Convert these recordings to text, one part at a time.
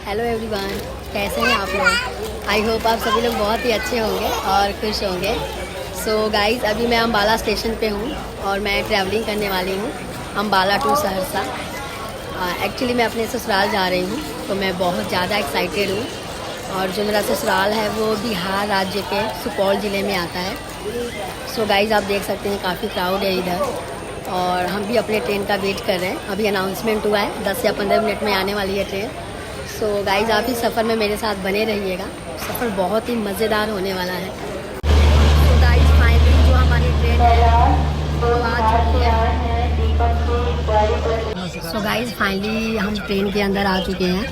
Hello everyone, कैसे हैं आप लोग। आई होप आप सभी लोग बहुत ही अच्छे होंगे और खुश होंगे। सो गाइज़, अभी मैं अम्बाला स्टेशन पे हूँ और मैं ट्रैवलिंग करने वाली हूँ अम्बाला टू सहरसा। एक्चुअली मैं अपने ससुराल जा रही हूँ, तो मैं बहुत ज़्यादा एक्साइटेड हूँ। और जो मेरा ससुराल है वो बिहार राज्य के सुपौल ज़िले में आता है। सो गाइज़, आप देख सकते हैं काफ़ी क्राउड है इधर और हम भी अपने ट्रेन का वेट कर रहे हैं। अभी अनाउंसमेंट हुआ है 10 या 15 मिनट में आने वाली है ट्रेन। सो गाइज़, आप इस सफ़र में मेरे साथ बने रहिएगा। सफ़र बहुत ही मज़ेदार होने वाला है। तो गाइज़, फाइनली जो हमारी ट्रेन है वो आ चुकी है। सो गाइज़, फाइनली हम ट्रेन के अंदर आ चुके हैं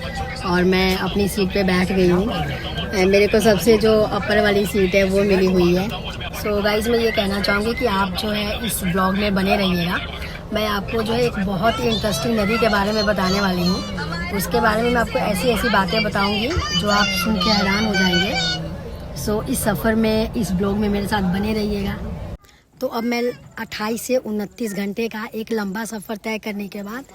और मैं अपनी सीट पे बैठ गई हूँ। मेरे को सबसे जो अपर वाली सीट है वो मिली हुई है। सो गाइज़, मैं ये कहना चाहूँगी कि आप जो है इस ब्लॉग में बने रहिएगा। मैं आपको जो है एक बहुत ही इंटरेस्टिंग नदी के बारे में बताने वाली हूँ। उसके बारे में मैं आपको ऐसी ऐसी बातें बताऊंगी जो आप सुन के हैरान हो जाएंगे। सो इस सफ़र में, इस ब्लॉग में मेरे साथ बने रहिएगा। तो अब मैं 28 से 29 घंटे का एक लंबा सफ़र तय करने के बाद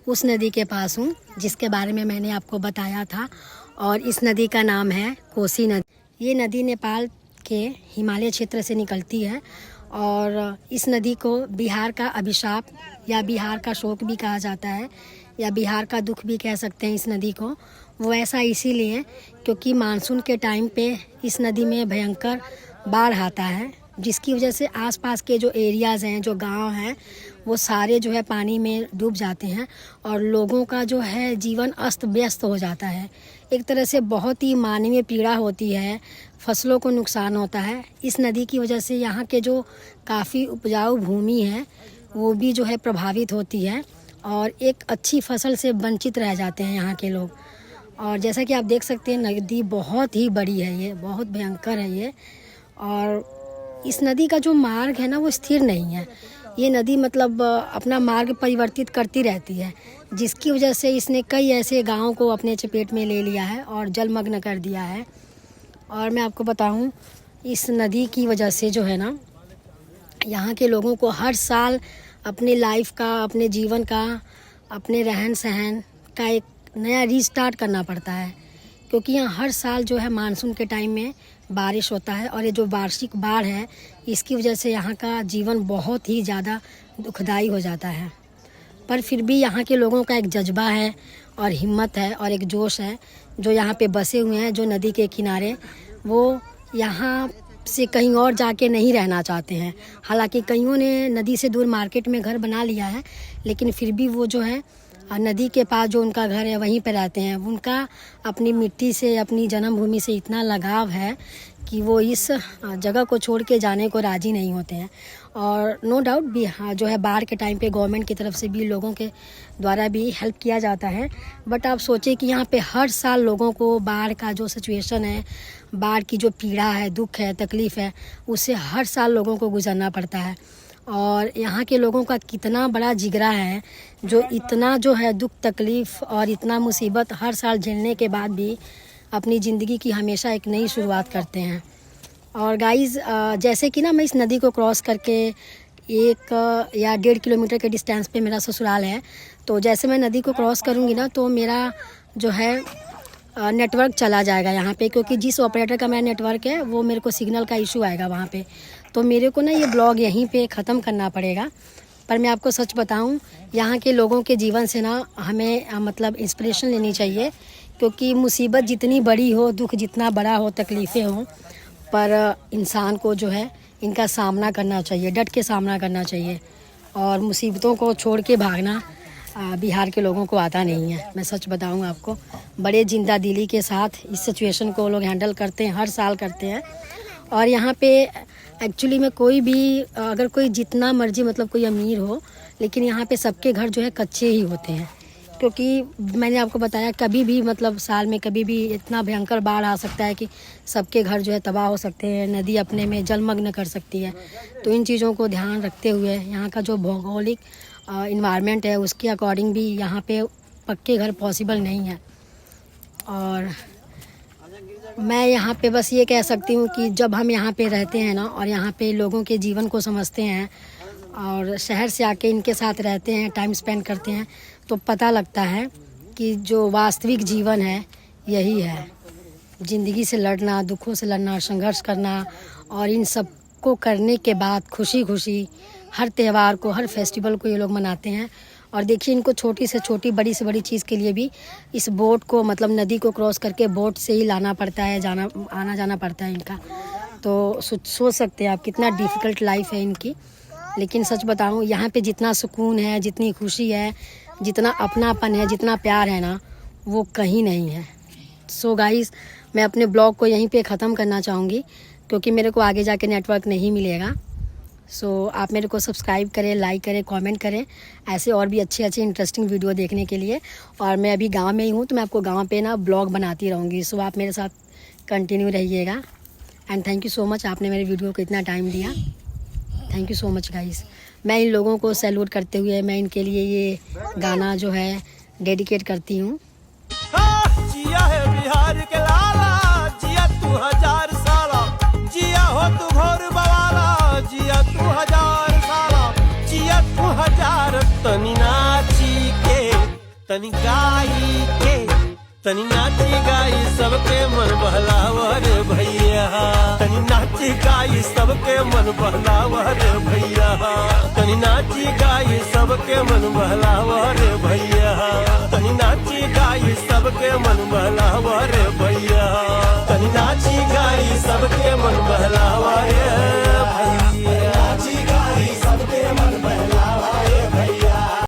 उस नदी के पास हूँ जिसके बारे में मैंने आपको बताया था। और इस नदी का नाम है कोसी नदी। ये नदी नेपाल के हिमालय क्षेत्र से निकलती है और इस नदी को बिहार का अभिशाप या बिहार का शोक भी कहा जाता है, या बिहार का दुख भी कह सकते हैं इस नदी को। वो ऐसा इसीलिए क्योंकि मानसून के टाइम पे इस नदी में भयंकर बाढ़ आता है, जिसकी वजह से आसपास के जो एरियाज़ हैं, जो गांव हैं, वो सारे जो है पानी में डूब जाते हैं और लोगों का जो है जीवन अस्त व्यस्त हो जाता है। एक तरह से बहुत ही मानवीय पीड़ा होती है, फसलों को नुकसान होता है। इस नदी की वजह से यहाँ के जो काफ़ी उपजाऊ भूमि है वो भी जो है प्रभावित होती है और एक अच्छी फसल से वंचित रह जाते हैं यहाँ के लोग। और जैसा कि आप देख सकते हैं, नदी बहुत ही बड़ी है, ये बहुत भयंकर है ये। और इस नदी का जो मार्ग है ना वो स्थिर नहीं है। ये नदी मतलब अपना मार्ग परिवर्तित करती रहती है, जिसकी वजह से इसने कई ऐसे गांवों को अपने चपेट में ले लिया है और जलमग्न कर दिया है। और मैं आपको बताऊं, इस नदी की वजह से जो है ना, यहाँ के लोगों को हर साल अपने लाइफ का, अपने जीवन का, अपने रहन सहन का एक नया रीस्टार्ट करना पड़ता है। क्योंकि यहाँ हर साल जो है मानसून के टाइम में बारिश होता है और ये जो वार्षिक बाढ़ है इसकी वजह से यहाँ का जीवन बहुत ही ज़्यादा दुखदाई हो जाता है। पर फिर भी यहाँ के लोगों का एक जज्बा है और हिम्मत है और एक जोश है, जो यहाँ पे बसे हुए हैं, जो नदी के किनारे, वो यहाँ से कहीं और जाके नहीं रहना चाहते हैं। हालांकि कईयों ने नदी से दूर मार्केट में घर बना लिया है, लेकिन फिर भी वो जो है नदी के पास जो उनका घर है वहीं पे रहते हैं। उनका अपनी मिट्टी से, अपनी जन्मभूमि से इतना लगाव है कि वो इस जगह को छोड़ के जाने को राज़ी नहीं होते हैं। और नो डाउट भी जो है बाढ़ के टाइम पे गवर्नमेंट की तरफ से भी लोगों के द्वारा भी हेल्प किया जाता है। बट आप सोचिए कि यहाँ पे हर साल लोगों को बाढ़ का जो सिचुएशन है, बाढ़ की जो पीड़ा है, दुख है, तकलीफ़ है, उससे हर साल लोगों को गुजरना पड़ता है। और यहाँ के लोगों का कितना बड़ा जिगरा है, जो इतना जो है दुख तकलीफ़ और इतना मुसीबत हर साल झेलने के बाद भी अपनी ज़िंदगी की हमेशा एक नई शुरुआत करते हैं। और गाइज़, जैसे कि ना मैं इस नदी को क्रॉस करके 1 या 1.5 किलोमीटर के डिस्टेंस पे मेरा ससुराल है। तो जैसे मैं नदी को क्रॉस करूँगी ना, तो मेरा जो है नेटवर्क चला जाएगा यहाँ पे, क्योंकि जिस ऑपरेटर का मेरा नेटवर्क है वो मेरे को सिग्नल का इशू आएगा वहाँ पे। तो मेरे को ना ये ब्लॉग यहीं पे ख़त्म करना पड़ेगा। पर मैं आपको सच बताऊँ, यहाँ के लोगों के जीवन से ना हमें मतलब इंस्पिरेशन लेनी चाहिए। क्योंकि मुसीबत जितनी बड़ी हो, दुख जितना बड़ा हो, तकलीफ़ें हों, पर इंसान को जो है इनका सामना करना चाहिए, डट के सामना करना चाहिए। और मुसीबतों को छोड़ के भागना बिहार के लोगों को आता नहीं है। मैं सच बताऊं आपको, बड़े जिंदा दिली के साथ इस सिचुएशन को लोग हैंडल करते हैं, हर साल करते हैं। और यहाँ पे एक्चुअली में कोई भी, अगर कोई जितना मर्जी मतलब कोई अमीर हो, लेकिन यहाँ पे सबके घर जो है कच्चे ही होते हैं। क्योंकि मैंने आपको बताया, कभी भी मतलब साल में कभी भी इतना भयंकर बाढ़ आ सकता है कि सबके घर जो है तबाह हो सकते हैं, नदी अपने में जलमग्न कर सकती है। तो इन चीज़ों को ध्यान रखते हुए यहाँ का जो भौगोलिक इन्वायरमेंट है उसके अकॉर्डिंग भी यहाँ पे पक्के घर पॉसिबल नहीं है। और मैं यहाँ पे बस ये कह सकती हूँ कि जब हम यहाँ पे रहते हैं ना और यहाँ पे लोगों के जीवन को समझते हैं और शहर से आके इनके साथ रहते हैं, टाइम स्पेंड करते हैं, तो पता लगता है कि जो वास्तविक जीवन है यही है, ज़िंदगी से लड़ना, दुखों से लड़ना, संघर्ष करना, और इन सब को करने के बाद खुशी खुशी हर त्यौहार को, हर फेस्टिवल को ये लोग मनाते हैं। और देखिए इनको छोटी से छोटी, बड़ी से बड़ी चीज़ के लिए भी इस बोट को, मतलब नदी को क्रॉस करके बोट से ही लाना पड़ता है, आना जाना पड़ता है इनका। तो सोच सकते हैं आप कितना डिफ़िकल्ट लाइफ है इनकी। लेकिन सच बताऊं, यहाँ पे जितना सुकून है, जितनी खुशी है, जितना अपनापन है, जितना प्यार है ना, वो कहीं नहीं है। सो गाइस, मैं अपने ब्लॉग को यहीं पे ख़त्म करना चाहूँगी क्योंकि मेरे को आगे जाके नेटवर्क नहीं मिलेगा। सो आप मेरे को सब्सक्राइब करें, लाइक करें, कमेंट करें ऐसे और भी अच्छे अच्छे इंटरेस्टिंग वीडियो देखने के लिए। और मैं अभी गांव में ही हूँ, तो मैं आपको गांव पे ना ब्लॉग बनाती रहूँगी। सो आप मेरे साथ कंटिन्यू रहिएगा। And thank you so much, आपने मेरे वीडियो को इतना टाइम दिया। Thank you so much guys. मैं इन लोगों को सैल्यूट करते हुए मैं इनके लिए ये गाना जो है डेडिकेट करती हूँ। जिया है बिहार के लाला, जिया तू 1000 साला, जिया हो तू घोर बवाला, जिया तू 1000 साला, जिया तू 1000। तनी नाची के, तनी गाई के, तनी नाची गाई सबके मन बहलावर भैया, तनी नाची गाई सबके मन बहलावर भैया, तनी नाची गाई सबके मन बहलावर भैया, तनी नाची गाई सबके मन बहला